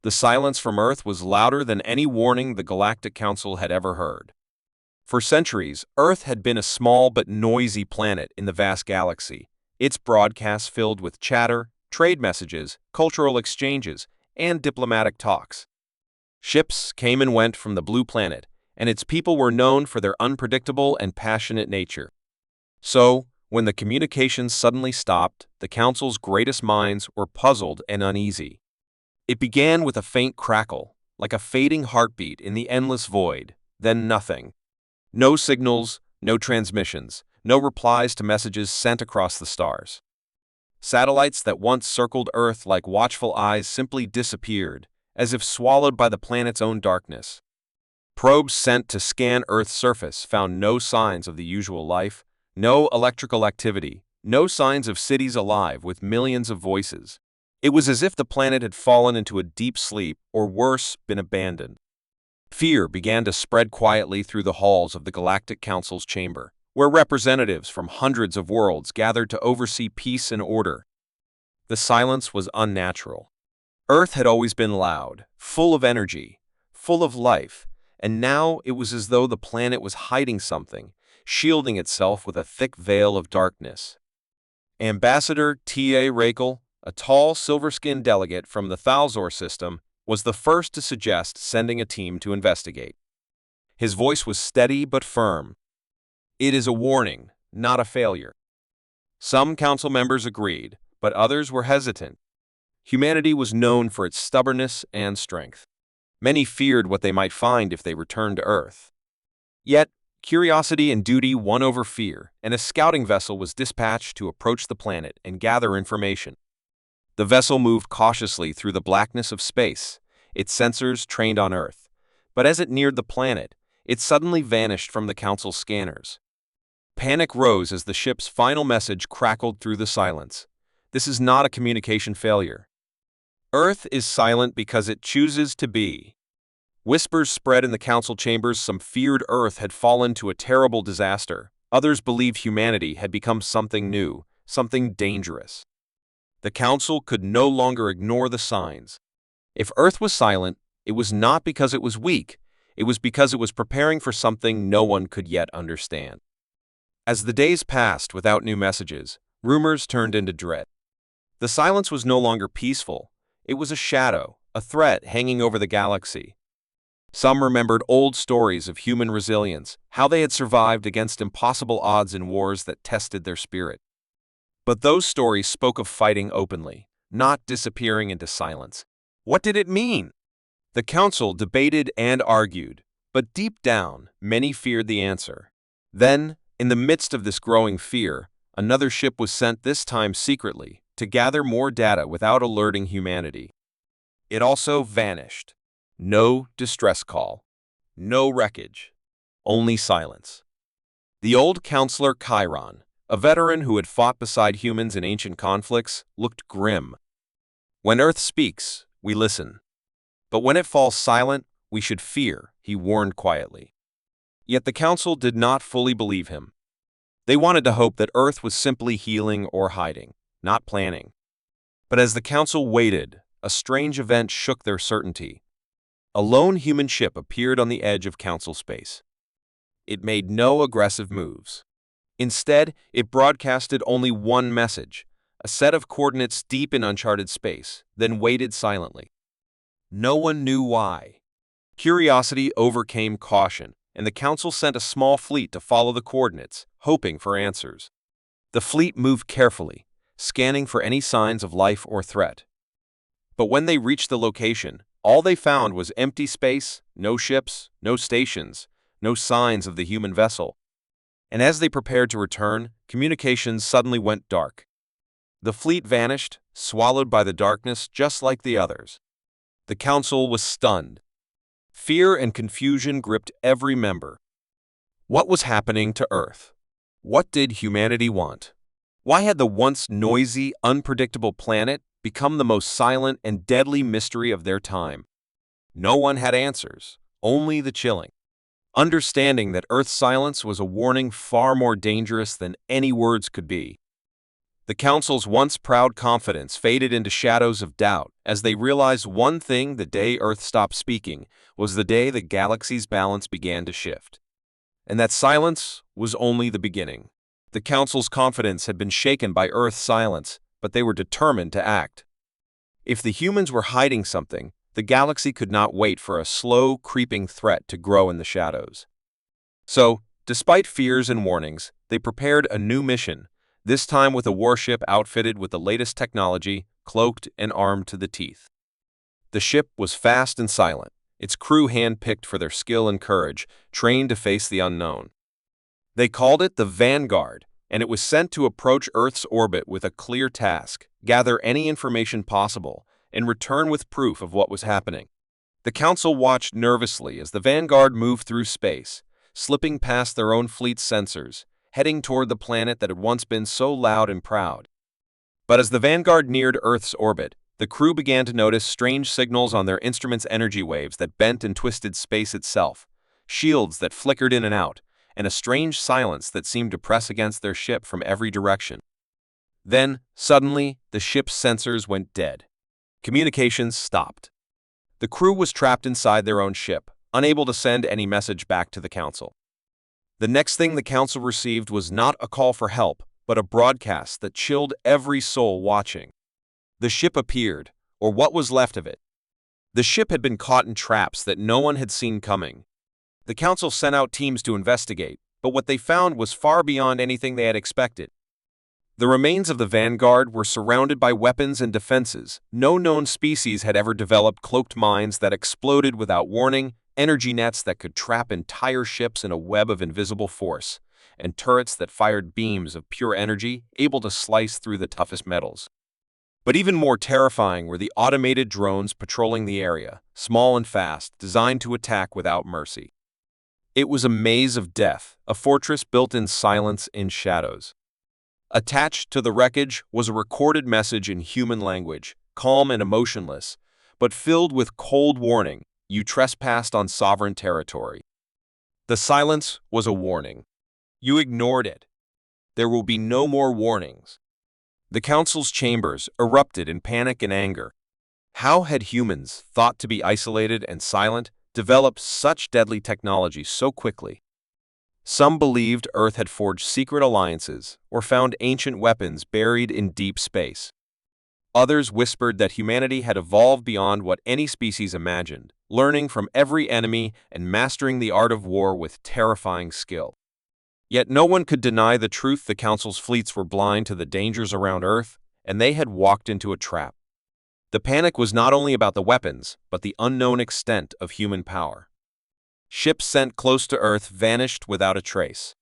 The silence from Earth was louder than any warning the Galactic Council had ever heard. For centuries, Earth had been a small but noisy planet in the vast galaxy, its broadcasts filled with chatter, trade messages, cultural exchanges, and diplomatic talks. Ships came and went from the blue planet, and its people were known for their unpredictable and passionate nature. So, when the communications suddenly stopped, the Council's greatest minds were puzzled and uneasy. It began with a faint crackle, like a fading heartbeat in the endless void, then nothing. No signals, no transmissions, no replies to messages sent across the stars. Satellites that once circled Earth like watchful eyes simply disappeared, as if swallowed by the planet's own darkness. Probes sent to scan Earth's surface found no signs of the usual life, no electrical activity, no signs of cities alive with millions of voices. It was as if the planet had fallen into a deep sleep, or worse, been abandoned. Fear began to spread quietly through the halls of the Galactic Council's chamber, where representatives from hundreds of worlds gathered to oversee peace and order. The silence was unnatural. Earth had always been loud, full of energy, full of life, and now it was as though the planet was hiding something, shielding itself with a thick veil of darkness. Ambassador T.A. Rakel, a tall, silver-skinned delegate from the Thalzor system, was the first to suggest sending a team to investigate. His voice was steady but firm. "It is a warning, not a failure." Some council members agreed, but others were hesitant. Humanity was known for its stubbornness and strength. Many feared what they might find if they returned to Earth. Yet, curiosity and duty won over fear, and a scouting vessel was dispatched to approach the planet and gather information. The vessel moved cautiously through the blackness of space, its sensors trained on Earth. But as it neared the planet, it suddenly vanished from the Council's scanners. Panic rose as the ship's final message crackled through the silence. This is not a communication failure. Earth is silent because it chooses to be. Whispers spread in the council chambers. Some feared Earth had fallen to a terrible disaster. Others believed humanity had become something new, something dangerous. The council could no longer ignore the signs. If Earth was silent, it was not because it was weak. It was because it was preparing for something no one could yet understand. As the days passed without new messages, rumors turned into dread. The silence was no longer peaceful. It was a shadow, a threat hanging over the galaxy. Some remembered old stories of human resilience, how they had survived against impossible odds in wars that tested their spirit. But those stories spoke of fighting openly, not disappearing into silence. What did it mean? The council debated and argued, but deep down, many feared the answer. Then, in the midst of this growing fear, another ship was sent, this time secretly, to gather more data without alerting humanity. It also vanished. No distress call. No wreckage. Only silence. The old counselor Chiron, a veteran who had fought beside humans in ancient conflicts, looked grim. "When Earth speaks, we listen. But when it falls silent, we should fear," he warned quietly. Yet the council did not fully believe him. They wanted to hope that Earth was simply healing or hiding, not planning. But as the council waited, a strange event shook their certainty. A lone human ship appeared on the edge of council space. It made no aggressive moves. Instead, it broadcasted only one message, a set of coordinates deep in uncharted space, then waited silently. No one knew why. Curiosity overcame caution, and the council sent a small fleet to follow the coordinates, hoping for answers. The fleet moved carefully, scanning for any signs of life or threat. But when they reached the location, all they found was empty space, no ships, no stations, no signs of the human vessel. And as they prepared to return, communications suddenly went dark. The fleet vanished, swallowed by the darkness just like the others. The council was stunned. Fear and confusion gripped every member. What was happening to Earth? What did humanity want? Why had the once noisy, unpredictable planet become the most silent and deadly mystery of their time? No one had answers, only the chilling. Understanding that Earth's silence was a warning far more dangerous than any words could be. The Council's once proud confidence faded into shadows of doubt as they realized one thing: the day Earth stopped speaking was the day the galaxy's balance began to shift. And that silence was only the beginning. The Council's confidence had been shaken by Earth's silence, but they were determined to act. If the humans were hiding something, the galaxy could not wait for a slow, creeping threat to grow in the shadows. So, despite fears and warnings, they prepared a new mission, this time with a warship outfitted with the latest technology, cloaked and armed to the teeth. The ship was fast and silent, its crew hand-picked for their skill and courage, trained to face the unknown. They called it the Vanguard, and it was sent to approach Earth's orbit with a clear task: gather any information possible and return with proof of what was happening. The Council watched nervously as the Vanguard moved through space, slipping past their own fleet's sensors, heading toward the planet that had once been so loud and proud. But as the Vanguard neared Earth's orbit, the crew began to notice strange signals on their instruments' energy waves that bent and twisted space itself, shields that flickered in and out, and a strange silence that seemed to press against their ship from every direction. Then, suddenly, the ship's sensors went dead. Communications stopped. The crew was trapped inside their own ship, unable to send any message back to the Council. The next thing the Council received was not a call for help, but a broadcast that chilled every soul watching. The ship appeared, or what was left of it. The ship had been caught in traps that no one had seen coming. The Council sent out teams to investigate, but what they found was far beyond anything they had expected. The remains of the Vanguard were surrounded by weapons and defenses. No known species had ever developed cloaked mines that exploded without warning, energy nets that could trap entire ships in a web of invisible force, and turrets that fired beams of pure energy, able to slice through the toughest metals. But even more terrifying were the automated drones patrolling the area, small and fast, designed to attack without mercy. It was a maze of death, a fortress built in silence and shadows. Attached to the wreckage was a recorded message in human language, calm and emotionless, but filled with cold warning: you trespassed on sovereign territory. The silence was a warning. You ignored it. There will be no more warnings. The Council's chambers erupted in panic and anger. How had humans, thought to be isolated and silent, developed such deadly technology so quickly? Some believed Earth had forged secret alliances or found ancient weapons buried in deep space. Others whispered that humanity had evolved beyond what any species imagined, learning from every enemy and mastering the art of war with terrifying skill. Yet no one could deny the truth: the Council's fleets were blind to the dangers around Earth, and they had walked into a trap. The panic was not only about the weapons, but the unknown extent of human power. Ships sent close to Earth vanished without a trace.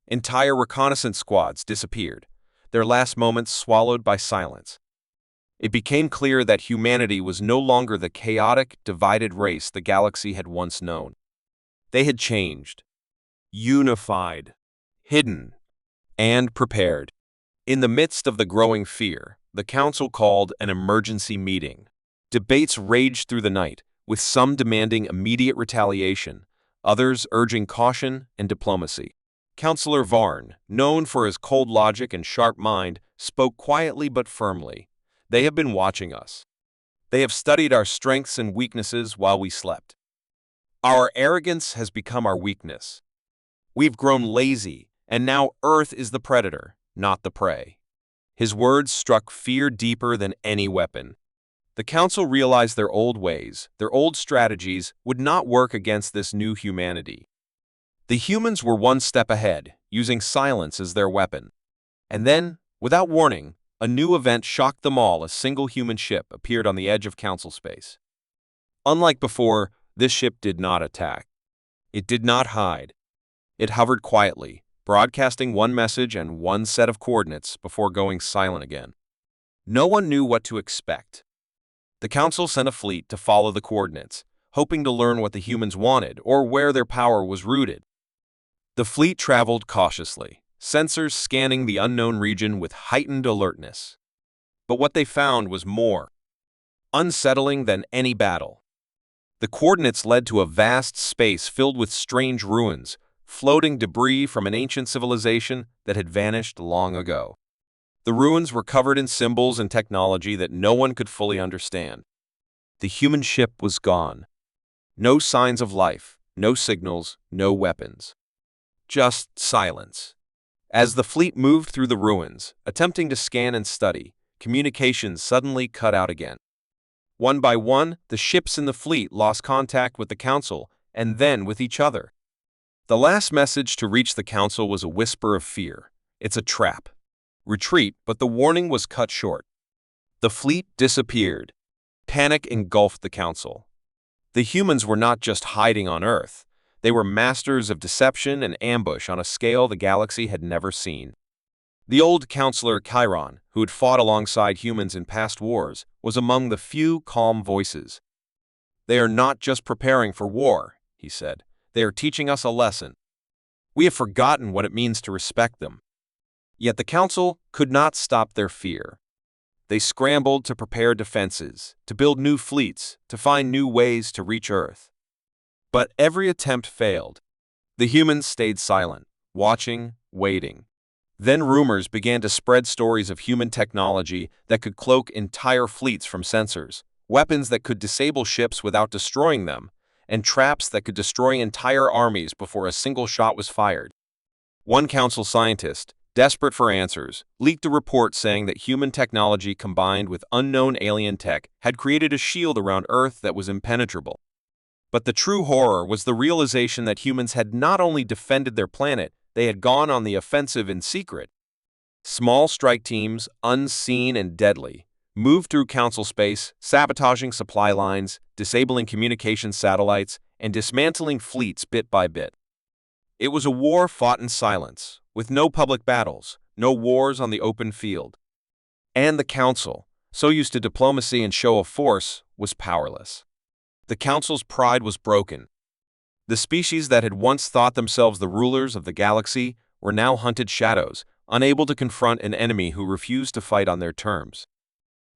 Entire reconnaissance squads disappeared, their last moments swallowed by silence. It became clear that humanity was no longer the chaotic, divided race the galaxy had once known. They had changed, unified, hidden, and prepared. In the midst of the growing fear, the Council called an emergency meeting. Debates raged through the night, with some demanding immediate retaliation, others urging caution and diplomacy. Councillor Varn, known for his cold logic and sharp mind, spoke quietly but firmly. They have been watching us. They have studied our strengths and weaknesses while we slept. Our arrogance has become our weakness. We've grown lazy, and now Earth is the predator, not the prey. His words struck fear deeper than any weapon. The Council realized their old ways, their old strategies, would not work against this new humanity. The humans were one step ahead, using silence as their weapon. And then, without warning, a new event shocked them all. A single human ship appeared on the edge of Council space. Unlike before, this ship did not attack. It did not hide. It hovered quietly, broadcasting one message and one set of coordinates before going silent again. No one knew what to expect. The Council sent a fleet to follow the coordinates, hoping to learn what the humans wanted or where their power was rooted. The fleet traveled cautiously, sensors scanning the unknown region with heightened alertness. But what they found was more unsettling than any battle. The coordinates led to a vast space filled with strange ruins, floating debris from an ancient civilization that had vanished long ago. The ruins were covered in symbols and technology that no one could fully understand. The human ship was gone. No signs of life, no signals, no weapons. Just silence. As the fleet moved through the ruins, attempting to scan and study, communications suddenly cut out again. One by one, the ships in the fleet lost contact with the Council and then with each other. The last message to reach the Council was a whisper of fear. "It's a trap. Retreat," but the warning was cut short. The fleet disappeared. Panic engulfed the Council. The humans were not just hiding on Earth. They were masters of deception and ambush on a scale the galaxy had never seen. The old counselor Chiron, who had fought alongside humans in past wars, was among the few calm voices. "They are not just preparing for war," he said. "They are teaching us a lesson. We have forgotten what it means to respect them." Yet the Council could not stop their fear. They scrambled to prepare defenses, to build new fleets, to find new ways to reach Earth. But every attempt failed. The humans stayed silent, watching, waiting. Then rumors began to spread stories of human technology that could cloak entire fleets from sensors, weapons that could disable ships without destroying them, and traps that could destroy entire armies before a single shot was fired. One Council scientist, desperate for answers, leaked a report saying that human technology combined with unknown alien tech had created a shield around Earth that was impenetrable. But the true horror was the realization that humans had not only defended their planet, they had gone on the offensive in secret. Small strike teams, unseen and deadly, moved through Council space, sabotaging supply lines, disabling communications satellites, and dismantling fleets bit by bit. It was a war fought in silence, with no public battles, no wars on the open field. And the Council, so used to diplomacy and show of force, was powerless. The Council's pride was broken. The species that had once thought themselves the rulers of the galaxy were now hunted shadows, unable to confront an enemy who refused to fight on their terms.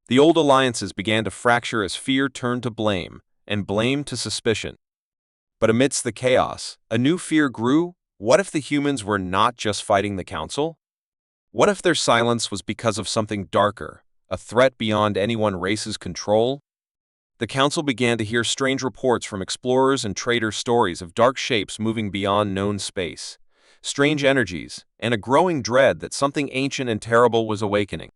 The old alliances began to fracture as fear turned to blame, and blame to suspicion. But amidst the chaos, a new fear grew. What if the humans were not just fighting the Council? What if their silence was because of something darker, a threat beyond any one race's control? The Council began to hear strange reports from explorers and traders, stories of dark shapes moving beyond known space, strange energies, and a growing dread that something ancient and terrible was awakening.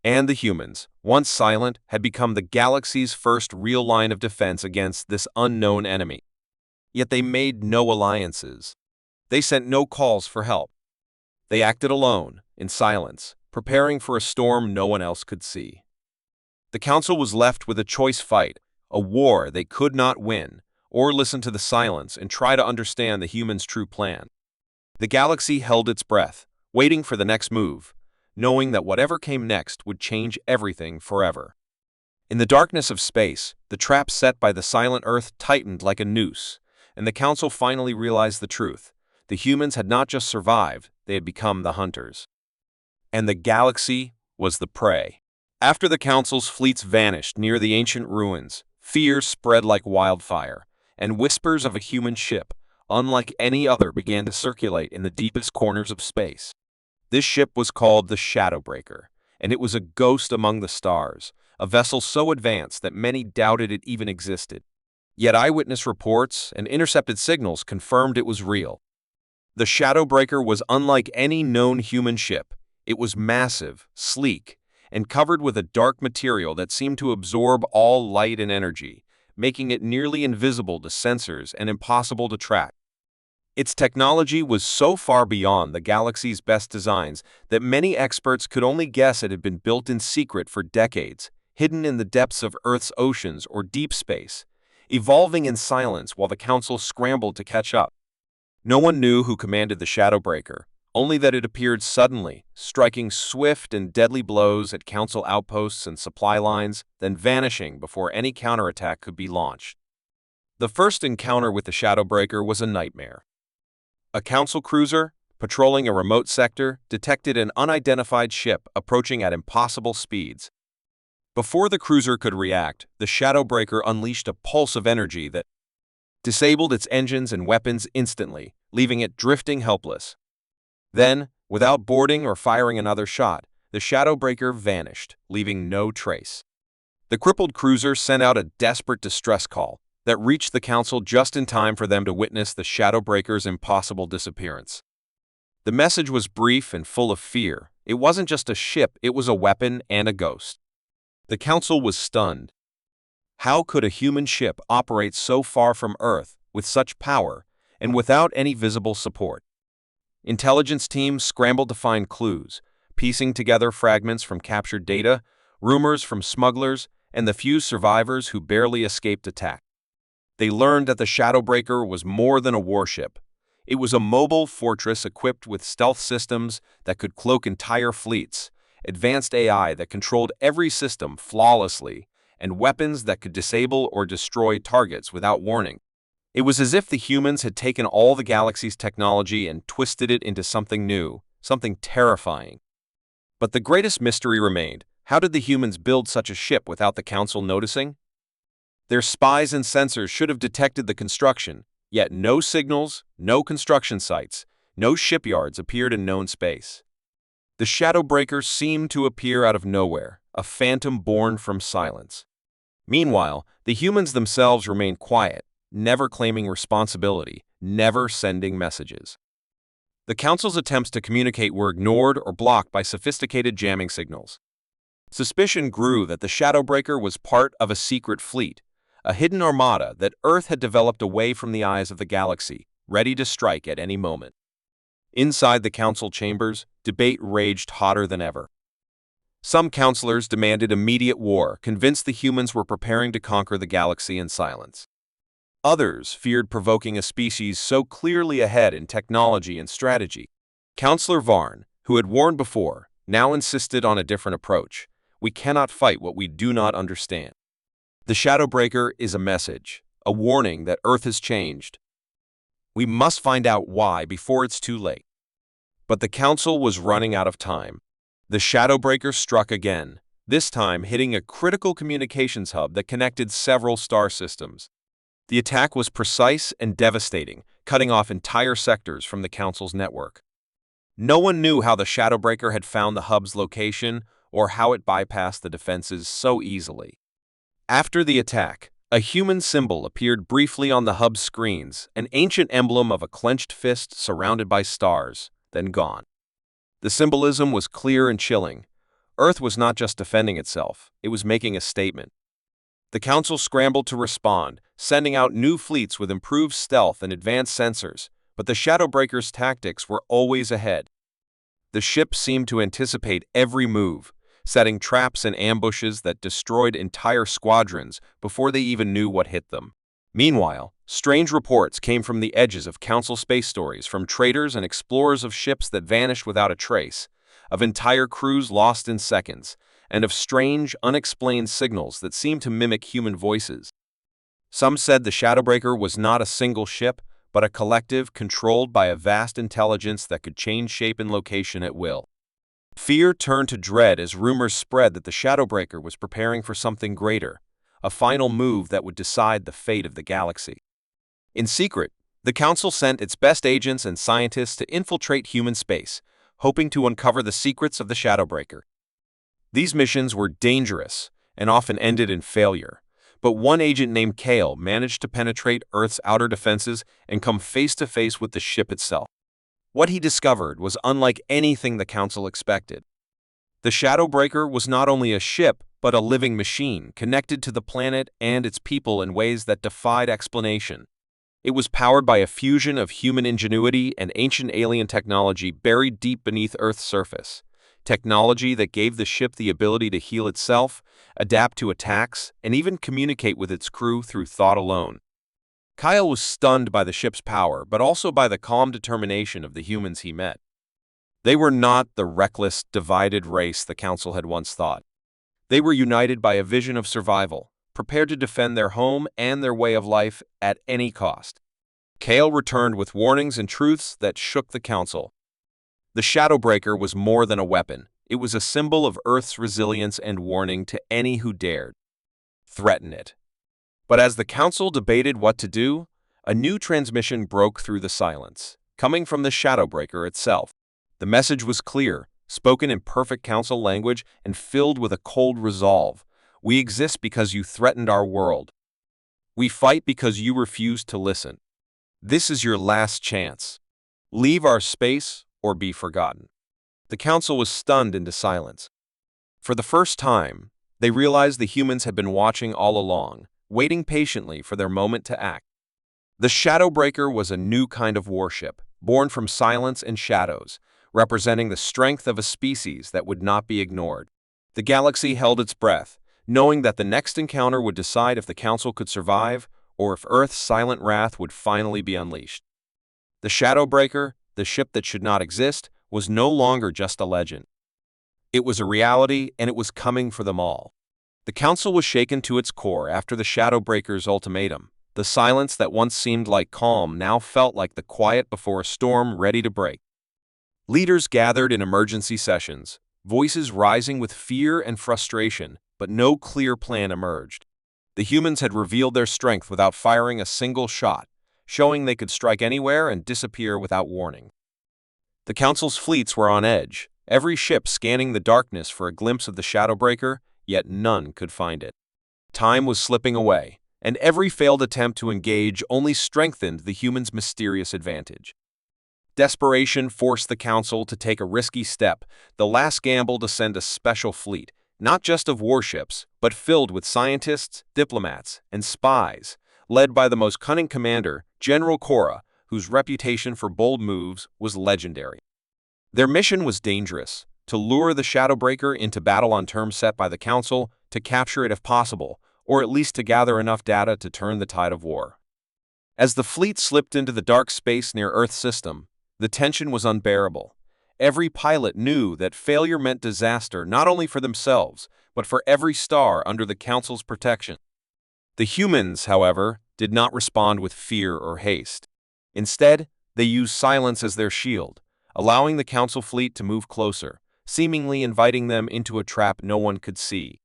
And the humans, once silent, had become the galaxy's first real line of defense against this unknown enemy. Yet they made no alliances. They sent no calls for help. They acted alone, in silence, preparing for a storm no one else could see. The Council was left with a choice: fight, a war they could not win, or listen to the silence and try to understand the humans' true plan. The galaxy held its breath, waiting for the next move, knowing that whatever came next would change everything forever. In the darkness of space, the trap set by the silent Earth tightened like a noose, and the Council finally realized the truth. The humans had not just survived, they had become the hunters. And the galaxy was the prey. After the Council's fleets vanished near the ancient ruins, fear spread like wildfire, and whispers of a human ship, unlike any other, began to circulate in the deepest corners of space. This ship was called the Shadowbreaker, and it was a ghost among the stars, a vessel so advanced that many doubted it even existed. Yet eyewitness reports and intercepted signals confirmed it was real. The Shadowbreaker was unlike any known human ship. It was massive, sleek, and covered with a dark material that seemed to absorb all light and energy, making it nearly invisible to sensors and impossible to track. Its technology was so far beyond the galaxy's best designs that many experts could only guess it had been built in secret for decades, hidden in the depths of Earth's oceans or deep space, evolving in silence while the Council scrambled to catch up. No one knew who commanded the Shadowbreaker, only that it appeared suddenly, striking swift and deadly blows at Council outposts and supply lines, then vanishing before any counterattack could be launched. The first encounter with the Shadowbreaker was a nightmare. A Council cruiser, patrolling a remote sector, detected an unidentified ship approaching at impossible speeds. Before the cruiser could react, the Shadowbreaker unleashed a pulse of energy that disabled its engines and weapons instantly, leaving it drifting helpless. Then, without boarding or firing another shot, the Shadowbreaker vanished, leaving no trace. The crippled cruiser sent out a desperate distress call that reached the Council just in time for them to witness the Shadowbreaker's impossible disappearance. The message was brief and full of fear. It wasn't just a ship, it was a weapon and a ghost. The Council was stunned. How could a human ship operate so far from Earth with such power and without any visible support? Intelligence teams scrambled to find clues, piecing together fragments from captured data, rumors from smugglers, and the few survivors who barely escaped attack. They learned that the Shadowbreaker was more than a warship. It was a mobile fortress equipped with stealth systems that could cloak entire fleets, advanced AI that controlled every system flawlessly, and weapons that could disable or destroy targets without warning. It was as if the humans had taken all the galaxy's technology and twisted it into something new, something terrifying. But the greatest mystery remained. How did the humans build such a ship without the Council noticing? Their spies and sensors should have detected the construction, yet no signals, no construction sites, no shipyards appeared in known space. The Shadowbreaker seemed to appear out of nowhere, a phantom born from silence. Meanwhile, the humans themselves remained quiet, never claiming responsibility, never sending messages. The Council's attempts to communicate were ignored or blocked by sophisticated jamming signals. Suspicion grew that the Shadowbreaker was part of a secret fleet, a hidden armada that Earth had developed away from the eyes of the galaxy, ready to strike at any moment. Inside the Council chambers, debate raged hotter than ever. Some counselors demanded immediate war, convinced the humans were preparing to conquer the galaxy in silence. Others feared provoking a species so clearly ahead in technology and strategy. Counselor Varn, who had warned before, now insisted on a different approach. We cannot fight what we do not understand. The Shadowbreaker is a message, a warning that Earth has changed. We must find out why before it's too late. But the Council was running out of time. The Shadowbreaker struck again, this time hitting a critical communications hub that connected several star systems. The attack was precise and devastating, cutting off entire sectors from the Council's network. No one knew how the Shadowbreaker had found the hub's location or how it bypassed the defenses so easily. After the attack, a human symbol appeared briefly on the hub's screens, an ancient emblem of a clenched fist surrounded by stars, then gone. The symbolism was clear and chilling. Earth was not just defending itself, it was making a statement. The Council scrambled to respond, sending out new fleets with improved stealth and advanced sensors, but the Shadowbreaker's tactics were always ahead. The ship seemed to anticipate every move, setting traps and ambushes that destroyed entire squadrons before they even knew what hit them. Meanwhile, strange reports came from the edges of Council space stories from traders and explorers of ships that vanished without a trace, of entire crews lost in seconds, and of strange, unexplained signals that seemed to mimic human voices. Some said the Shadowbreaker was not a single ship, but a collective controlled by a vast intelligence that could change shape and location at will. Fear turned to dread as rumors spread that the Shadowbreaker was preparing for something greater, a final move that would decide the fate of the galaxy. In secret, the Council sent its best agents and scientists to infiltrate human space, hoping to uncover the secrets of the Shadowbreaker. These missions were dangerous and often ended in failure, but one agent named Kale managed to penetrate Earth's outer defenses and come face to face with the ship itself. What he discovered was unlike anything the Council expected. The Shadowbreaker was not only a ship, but a living machine connected to the planet and its people in ways that defied explanation. It was powered by a fusion of human ingenuity and ancient alien technology buried deep beneath Earth's surface. Technology that gave the ship the ability to heal itself, adapt to attacks, and even communicate with its crew through thought alone. Kyle was stunned by the ship's power, but also by the calm determination of the humans he met. They were not the reckless, divided race the Council had once thought. They were united by a vision of survival, prepared to defend their home and their way of life at any cost. Kale returned with warnings and truths that shook the Council. The Shadowbreaker was more than a weapon. It was a symbol of Earth's resilience and warning to any who dared threaten it. But as the Council debated what to do, a new transmission broke through the silence, coming from the Shadowbreaker itself. The message was clear: spoken in perfect council language and filled with a cold resolve. We exist because you threatened our world. We fight because you refused to listen. This is your last chance. Leave our space or be forgotten. The council was stunned into silence. For the first time, they realized the humans had been watching all along, waiting patiently for their moment to act. The Shadowbreaker was a new kind of warship, born from silence and shadows, representing the strength of a species that would not be ignored. The galaxy held its breath, knowing that the next encounter would decide if the Council could survive or if Earth's silent wrath would finally be unleashed. The Shadowbreaker, the ship that should not exist, was no longer just a legend. It was a reality, and it was coming for them all. The Council was shaken to its core after the Shadowbreaker's ultimatum. The silence that once seemed like calm now felt like the quiet before a storm ready to break. Leaders gathered in emergency sessions, voices rising with fear and frustration, but no clear plan emerged. The humans had revealed their strength without firing a single shot, showing they could strike anywhere and disappear without warning. The Council's fleets were on edge, every ship scanning the darkness for a glimpse of the Shadowbreaker, yet none could find it. Time was slipping away, and every failed attempt to engage only strengthened the humans' mysterious advantage. Desperation forced the Council to take a risky step, the last gamble to send a special fleet, not just of warships, but filled with scientists, diplomats, and spies, led by the most cunning commander, General Cora, whose reputation for bold moves was legendary. Their mission was dangerous, to lure the Shadowbreaker into battle on terms set by the Council, to capture it if possible, or at least to gather enough data to turn the tide of war. As the fleet slipped into the dark space near Earth's system, the tension was unbearable. Every pilot knew that failure meant disaster not only for themselves, but for every star under the Council's protection. The humans, however, did not respond with fear or haste. Instead, they used silence as their shield, allowing the Council fleet to move closer, seemingly inviting them into a trap no one could see.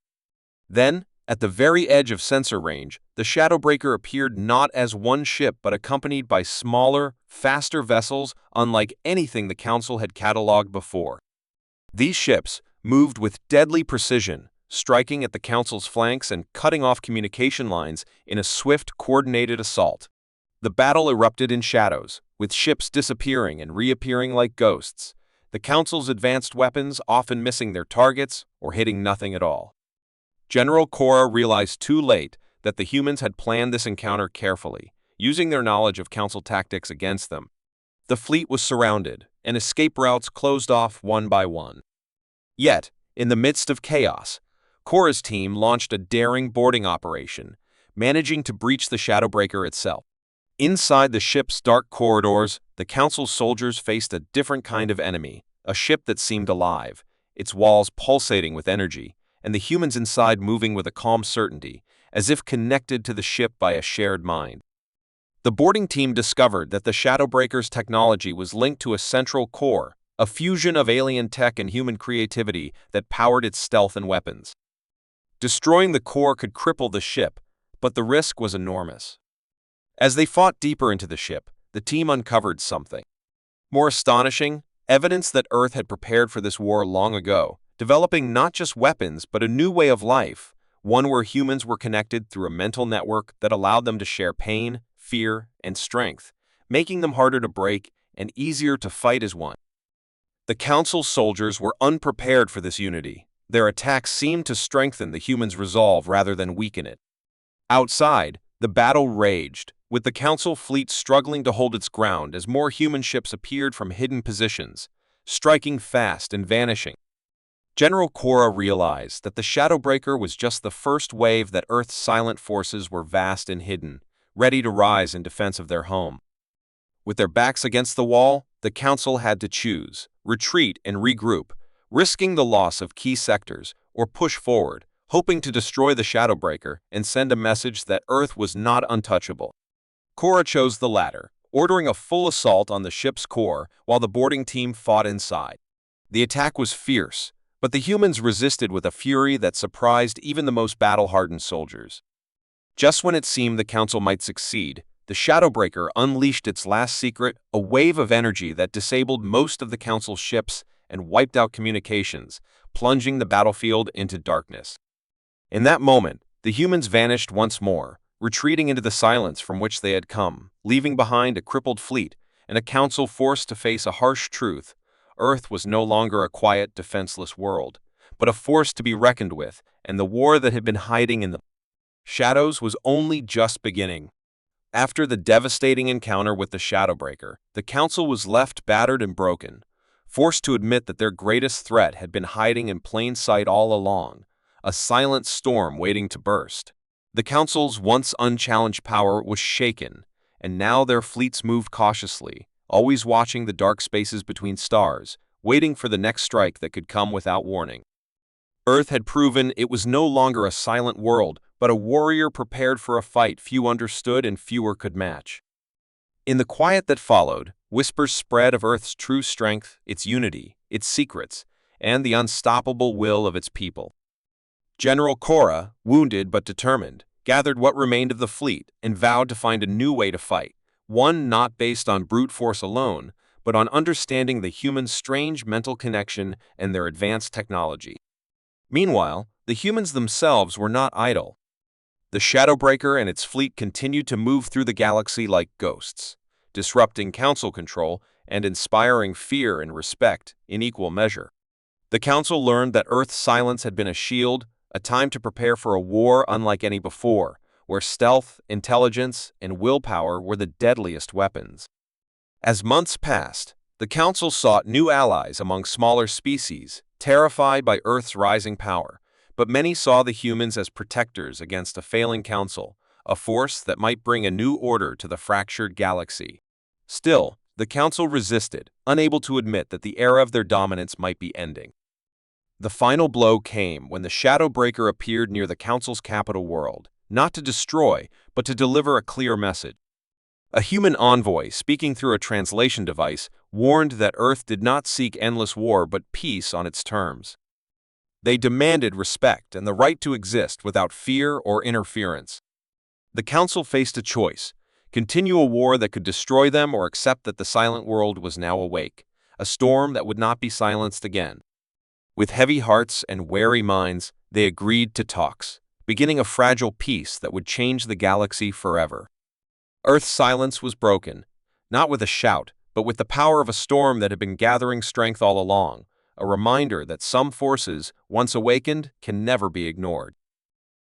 Then, at the very edge of sensor range, the Shadowbreaker appeared not as one ship but accompanied by smaller, faster vessels unlike anything the Council had catalogued before. These ships moved with deadly precision, striking at the Council's flanks and cutting off communication lines in a swift, coordinated assault. The battle erupted in shadows, with ships disappearing and reappearing like ghosts, the Council's advanced weapons often missing their targets or hitting nothing at all. General Cora realized too late that the humans had planned this encounter carefully, using their knowledge of Council tactics against them. The fleet was surrounded, and escape routes closed off one by one. Yet, in the midst of chaos, Cora's team launched a daring boarding operation, managing to breach the Shadowbreaker itself. Inside the ship's dark corridors, the Council's soldiers faced a different kind of enemy, a ship that seemed alive, its walls pulsating with energy, and the humans inside moving with a calm certainty, as if connected to the ship by a shared mind. The boarding team discovered that the Shadowbreaker's technology was linked to a central core, a fusion of alien tech and human creativity that powered its stealth and weapons. Destroying the core could cripple the ship, but the risk was enormous. As they fought deeper into the ship, the team uncovered something more astonishing, evidence that Earth had prepared for this war long ago, developing not just weapons but a new way of life, one where humans were connected through a mental network that allowed them to share pain, fear, and strength, making them harder to break and easier to fight as one. The Council soldiers were unprepared for this unity. Their attacks seemed to strengthen the humans' resolve rather than weaken it. Outside, the battle raged, with the Council fleet struggling to hold its ground as more human ships appeared from hidden positions, striking fast and vanishing. General Cora realized that the Shadowbreaker was just the first wave, that Earth's silent forces were vast and hidden, ready to rise in defense of their home. With their backs against the wall, the Council had to choose, retreat and regroup, risking the loss of key sectors, or push forward, hoping to destroy the Shadowbreaker and send a message that Earth was not untouchable. Cora chose the latter, ordering a full assault on the ship's core while the boarding team fought inside. The attack was fierce, but the humans resisted with a fury that surprised even the most battle-hardened soldiers. Just when it seemed the Council might succeed, the Shadowbreaker unleashed its last secret, a wave of energy that disabled most of the Council's ships and wiped out communications, plunging the battlefield into darkness. In that moment, the humans vanished once more, retreating into the silence from which they had come, leaving behind a crippled fleet and a council forced to face a harsh truth. Earth was no longer a quiet, defenseless world, but a force to be reckoned with, and the war that had been hiding in the shadows was only just beginning. After the devastating encounter with the Shadowbreaker, the council was left battered and broken, forced to admit that their greatest threat had been hiding in plain sight all along, a silent storm waiting to burst. The council's once unchallenged power was shaken, and now their fleets moved cautiously, always watching the dark spaces between stars, waiting for the next strike that could come without warning. Earth had proven it was no longer a silent world, but a warrior prepared for a fight few understood and fewer could match. In the quiet that followed, whispers spread of Earth's true strength, its unity, its secrets, and the unstoppable will of its people. General Korra, wounded but determined, gathered what remained of the fleet and vowed to find a new way to fight, one not based on brute force alone, but on understanding the humans' strange mental connection and their advanced technology. Meanwhile, the humans themselves were not idle. The Shadowbreaker and its fleet continued to move through the galaxy like ghosts, disrupting council control and inspiring fear and respect in equal measure. The council learned that Earth's silence had been a shield, a time to prepare for a war unlike any before, where stealth, intelligence, and willpower were the deadliest weapons. As months passed, the council sought new allies among smaller species, terrified by Earth's rising power, but many saw the humans as protectors against a failing council, a force that might bring a new order to the fractured galaxy. Still, the council resisted, unable to admit that the era of their dominance might be ending. The final blow came when the Shadowbreaker appeared near the council's capital world, not to destroy, but to deliver a clear message. A human envoy, speaking through a translation device, warned that Earth did not seek endless war but peace on its terms. They demanded respect and the right to exist without fear or interference. The council faced a choice: continue a war that could destroy them or accept that the silent world was now awake, a storm that would not be silenced again. With heavy hearts and wary minds, they agreed to talks, beginning a fragile peace that would change the galaxy forever. Earth's silence was broken, not with a shout, but with the power of a storm that had been gathering strength all along, a reminder that some forces, once awakened, can never be ignored.